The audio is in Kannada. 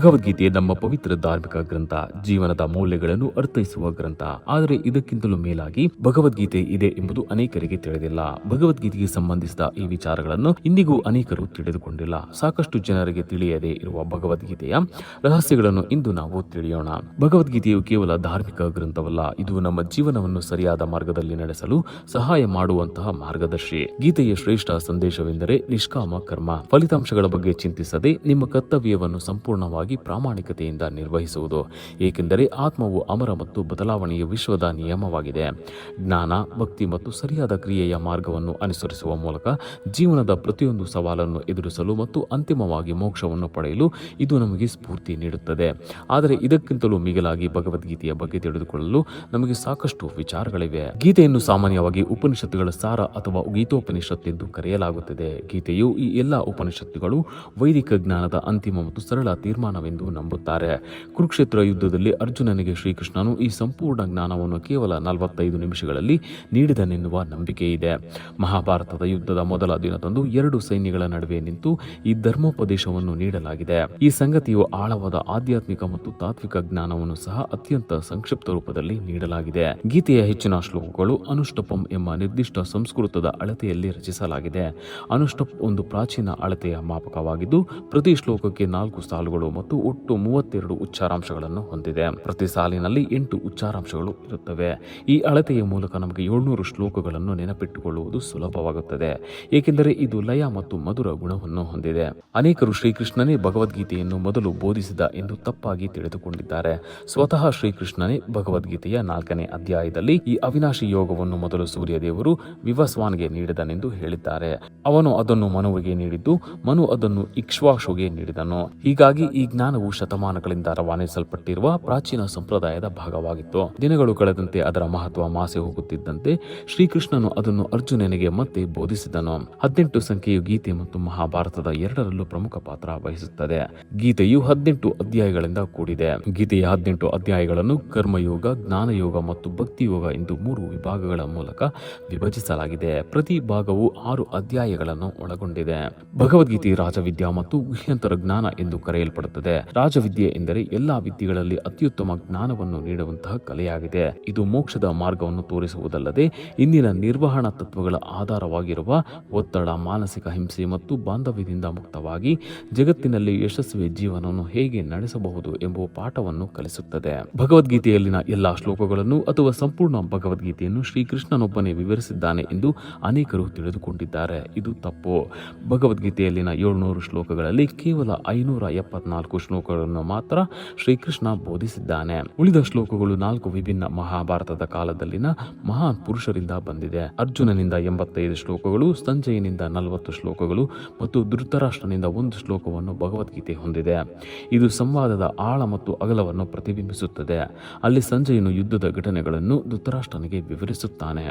ಭಗವದ್ಗೀತೆ ನಮ್ಮ ಪವಿತ್ರ ಧಾರ್ಮಿಕ ಗ್ರಂಥ, ಜೀವನದ ಮೌಲ್ಯಗಳನ್ನು ಅರ್ಥೈಸುವ ಗ್ರಂಥ. ಆದರೆ ಇದಕ್ಕಿಂತಲೂ ಮೇಲಾಗಿ ಭಗವದ್ಗೀತೆ ಇದೆ ಎಂಬುದು ಅನೇಕರಿಗೆ ತಿಳಿದಿಲ್ಲ. ಭಗವದ್ಗೀತೆಗೆ ಸಂಬಂಧಿಸಿದ ಈ ವಿಚಾರಗಳನ್ನು ಇಂದಿಗೂ ಅನೇಕರು ತಿಳಿದುಕೊಂಡಿಲ್ಲ. ಸಾಕಷ್ಟು ಜನರಿಗೆ ತಿಳಿಯದೇ ಇರುವ ಭಗವದ್ಗೀತೆಯ ರಹಸ್ಯಗಳನ್ನು ಇಂದು ನಾವು ತಿಳಿಯೋಣ. ಭಗವದ್ಗೀತೆಯು ಕೇವಲ ಧಾರ್ಮಿಕ ಗ್ರಂಥವಲ್ಲ, ಇದು ನಮ್ಮ ಜೀವನವನ್ನು ಸರಿಯಾದ ಮಾರ್ಗದಲ್ಲಿ ನಡೆಸಲು ಸಹಾಯ ಮಾಡುವಂತಹ ಮಾರ್ಗದರ್ಶಿ. ಗೀತೆಯ ಶ್ರೇಷ್ಠ ಸಂದೇಶವೆಂದರೆ ನಿಷ್ಕಾಮ ಕರ್ಮ. ಫಲಿತಾಂಶಗಳ ಬಗ್ಗೆ ಚಿಂತಿಸದೆ ನಿಮ್ಮ ಕರ್ತವ್ಯವನ್ನು ಸಂಪೂರ್ಣವಾಗಿ ಪ್ರಾಮಾಣಿಕತೆಯಿಂದ ನಿರ್ವಹಿಸುವುದು. ಏಕೆಂದರೆ ಆತ್ಮವು ಅಮರ ಮತ್ತು ಬದಲಾವಣೆಯ ವಿಶ್ವದ ನಿಯಮವಾಗಿದೆ. ಜ್ಞಾನ, ಭಕ್ತಿ ಮತ್ತು ಸರಿಯಾದ ಕ್ರಿಯೆಯ ಮಾರ್ಗವನ್ನು ಅನುಸರಿಸುವ ಮೂಲಕ ಜೀವನದ ಪ್ರತಿಯೊಂದು ಸವಾಲನ್ನು ಎದುರಿಸಲು ಮತ್ತು ಅಂತಿಮವಾಗಿ ಮೋಕ್ಷವನ್ನು ಪಡೆಯಲು ಇದು ನಮಗೆ ಸ್ಫೂರ್ತಿ ನೀಡುತ್ತದೆ. ಆದರೆ ಇದಕ್ಕಿಂತಲೂ ಮಿಗಿಲಾಗಿ ಭಗವದ್ಗೀತೆಯ ಬಗ್ಗೆ ತಿಳಿದುಕೊಳ್ಳಲು ನಮಗೆ ಸಾಕಷ್ಟು ವಿಚಾರಗಳಿವೆ. ಗೀತೆಯನ್ನು ಸಾಮಾನ್ಯವಾಗಿ ಉಪನಿಷತ್ತುಗಳ ಸಾರ ಅಥವಾ ಗೀತೋಪನಿಷತ್ ಎಂದು ಕರೆಯಲಾಗುತ್ತದೆ. ಗೀತೆಯು ಈ ಎಲ್ಲ ಉಪನಿಷತ್ತುಗಳು ವೈದಿಕ ಜ್ಞಾನದ ಅಂತಿಮ ಮತ್ತು ಸರಳ ತೀರ್ಮಾನವೆಂದು ನಂಬುತ್ತಾರೆ. ಕುರುಕ್ಷೇತ್ರ ಯುದ್ಧದಲ್ಲಿ ಅರ್ಜುನನಿಗೆ ಶ್ರೀಕೃಷ್ಣನು ಈ ಸಂಪೂರ್ಣ ಜ್ಞಾನವನ್ನು ಕೇವಲ 45 ನಿಮಿಷಗಳಲ್ಲಿ ನೀಡಿದನೆನ್ನುವ ನಂಬಿಕೆ ಇದೆ. ಮಹಾಭಾರತದ ಯುದ್ಧದ ಮೊದಲ ದಿನದಂದು 2 ಸೈನ್ಯಗಳ ನಡುವೆ ನಿಂತು ಈ ಧರ್ಮೋಪದೇಶವನ್ನು ನೀಡಲಾಗಿದೆ. ಈ ಸಂಗತಿಯು ಆಳವಾದ ಆಧ್ಯಾತ್ಮಿಕ ಮತ್ತು ತಾತ್ವಿಕ ಜ್ಞಾನವನ್ನು ಸಹ ಅತ್ಯಂತ ಸಂಕ್ಷಿಪ್ತ ರೂಪದಲ್ಲಿ ನೀಡಲಾಗಿದೆ. ಗೀತೆಯ ಹೆಚ್ಚಿನ ಶ್ಲೋಕಗಳು ಅನುಷ್ಟಪಂ ಎಂಬ ನಿರ್ದಿಷ್ಟ ಸಂಸ್ಕೃತದ ಅಳತೆಯಲ್ಲಿ ರಚಿಸಲಾಗಿದೆ. ಅನುಷ್ಟಪ್ ಒಂದು ಪ್ರಾಚೀನ ಅಳತೆಯ ಮಾಪಕವಾಗಿದ್ದು ಪ್ರತಿ ಶ್ಲೋಕಕ್ಕೆ 4 ಸಾಲುಗಳು ಮತ್ತು ಒಟ್ಟು 32 ಉಚ್ಚಾರಾಂಶಗಳನ್ನು ಹೊಂದಿದೆ. ಪ್ರತಿ ಸಾಲಿನಲ್ಲಿ 8 ಉಚ್ಚಾರಾಂಶಗಳು ಇರುತ್ತವೆ. ಈ ಅಳತೆಯ ಮೂಲಕ ನಮಗೆ 700 ಶ್ಲೋಕಗಳನ್ನು ನೆನಪಿಟ್ಟುಕೊಳ್ಳುವುದು ಸುಲಭವಾಗುತ್ತದೆ, ಏಕೆಂದರೆ ಇದು ಲಯ ಮತ್ತು ಮಧುರ ಗುಣವನ್ನು ಹೊಂದಿದೆ. ಅನೇಕರು ಶ್ರೀಕೃಷ್ಣನೇ ಭಗವದ್ಗೀತೆಯನ್ನು ಮೊದಲು ಬೋಧಿಸಿದ ಎಂದು ತಪ್ಪಾಗಿ ತಿಳಿದುಕೊಂಡಿದ್ದಾರೆ. ಸ್ವತಃ ಶ್ರೀಕೃಷ್ಣನೇ ಭಗವದ್ಗೀತೆಯ 4ನೇ ಅಧ್ಯಾಯದಲ್ಲಿ ಈ ಅವಿನಾಶಿ ಯೋಗವನ್ನು ಮೊದಲು ಸೂರ್ಯದೇವರು ವಿವಸ್ವಾನ್ಗೆ ನೀಡಿದನೆಂದು ಹೇಳಿದ್ದಾರೆ. ಅವನು ಅದನ್ನು ಮನುವಿಗೆ ನೀಡಿದ್ದು, ಮನು ಅದನ್ನು ಇಕ್ಷ್ವಾಕುಗೆ ನೀಡಿದನು. ಹೀಗಾಗಿ ಈ ಜ್ಞಾನವು ಶತಮಾನಗಳಿಂದ ರವಾನಿಸಲ್ಪಟ್ಟಿರುವ ಪ್ರಾಚೀನ ಸಂಪ್ರದಾಯದ ಭಾಗವಾಗಿತ್ತು. ದಿನಗಳು ಕಳೆದಂತೆ ಅದರ ಮಹತ್ವ ಮಾಸಿ ಹೋಗುತ್ತಿದ್ದಂತೆ ಶ್ರೀಕೃಷ್ಣನು ಅದನ್ನು ಅರ್ಜುನನಿಗೆ ಮತ್ತೆ ಬೋಧಿಸಿದನು. 18 ಸಂಖ್ಯೆಯು ಗೀತೆ ಮತ್ತು ಮಹಾಭಾರತದ ಎರಡರಲ್ಲೂ ಪ್ರಮುಖ ಪಾತ್ರ ವಹಿಸುತ್ತದೆ. ಗೀತೆಯು 18 ಅಧ್ಯಾಯಗಳಿಂದ ಕೂಡಿದೆ. ಗೀತೆಯ 18 ಅಧ್ಯಾಯಗಳನ್ನು ಕರ್ಮಯೋಗ, ಜ್ಞಾನಯೋಗ ಮತ್ತು ಭಕ್ತಿಯೋಗ ಎಂದು 3 ವಿಭಾಗಗಳ ಮೂಲಕ ವಿಭಜಿಸಲಾಗಿದೆ. ಪ್ರತಿ ಭಾಗವು 6 ಅಧ್ಯಾಯಗಳನ್ನು ಒಳಗೊಂಡಿದೆ. ಭಗವದ್ಗೀತೆ ರಾಜವಿದ್ಯಾ ಮತ್ತು ಗುಹ್ಯಂತರ ಜ್ಞಾನ ಎಂದು ಕರೆಯಲ್ಪಡುತ್ತದೆ. ರಾಜವಿದ್ಯೆ ಎಂದರೆ ಎಲ್ಲಾ ವಿದ್ಯೆಗಳಲ್ಲಿ ಅತ್ಯುತ್ತಮ ಜ್ಞಾನವನ್ನು ನೀಡುವಂತಹ ಕಲೆಯಾಗಿದೆ. ಇದು ಮೋಕ್ಷದ ಮಾರ್ಗವನ್ನು ತೋರಿಸುವುದಲ್ಲದೆ ಇಂದಿನ ನಿರ್ವಹಣಾ ತತ್ವಗಳ ಆಧಾರವಾಗಿರುವ ಒತ್ತಡ, ಮಾನಸಿಕ ಹಿಂಸೆ ಮತ್ತು ಬಾಂಧವ್ಯದಿಂದ ಮುಕ್ತವಾಗಿ ಜಗತ್ತಿನಲ್ಲಿ ಯಶಸ್ವಿ ಜೀವನವನ್ನು ಹೇಗೆ ನಡೆಸಬಹುದು ಎಂಬ ಪಾಠವನ್ನು ಕಲಿಸುತ್ತದೆ. ಭಗವದ್ಗೀತೆಯಲ್ಲಿನ ಎಲ್ಲಾ ಶ್ಲೋಕಗಳನ್ನು ಅಥವಾ ಸಂಪೂರ್ಣ ಭಗವದ್ಗೀತೆಯನ್ನು ಶ್ರೀಕೃಷ್ಣನೊಬ್ಬನೇ ವಿವರಿಸಿದ್ದಾನೆ ಎಂದು ಅನೇಕರು ತಿಳಿದುಕೊಂಡಿದ್ದಾರೆ. ಇದು ತಪ್ಪು. ಭಗವದ್ಗೀತೆಯಲ್ಲಿನ 700 ಶ್ಲೋಕಗಳಲ್ಲಿ ಕೇವಲ 574 ಶ್ಲೋಕಗಳನ್ನು ಮಾತ್ರ ಶ್ರೀಕೃಷ್ಣ ಬೋಧಿಸಿದ್ದಾನೆ. ಉಳಿದ ಶ್ಲೋಕಗಳು 4 ವಿಭಿನ್ನ ಮಹಾಭಾರತದ ಕಾಲದಲ್ಲಿನ ಮಹಾನ್ ಪುರುಷರಿಂದ ಬಂದಿದೆ. ಅರ್ಜುನನಿಂದ 85 ಶ್ಲೋಕಗಳು, ಸಂಜಯನಿಂದ 40 ಶ್ಲೋಕಗಳು ಮತ್ತು ಧೃತರಾಷ್ಟ್ರನಿಂದ 1 ಶ್ಲೋಕವನ್ನು ಭಗವದ್ಗೀತೆ ಹೊಂದಿದೆ. ಇದು ಸಂವಾದದ ಆಳ ಮತ್ತು ಅಗಲವನ್ನು ಪ್ರತಿಬಿಂಬಿಸುತ್ತದೆ. ಅಲ್ಲಿ ಸಂಜಯನು ಯುದ್ಧದ ಘಟನೆಗಳನ್ನು ಧೃತರಾಷ್ಟ್ರನಿಗೆ ವಿವರಿಸುತ್ತಾನೆ.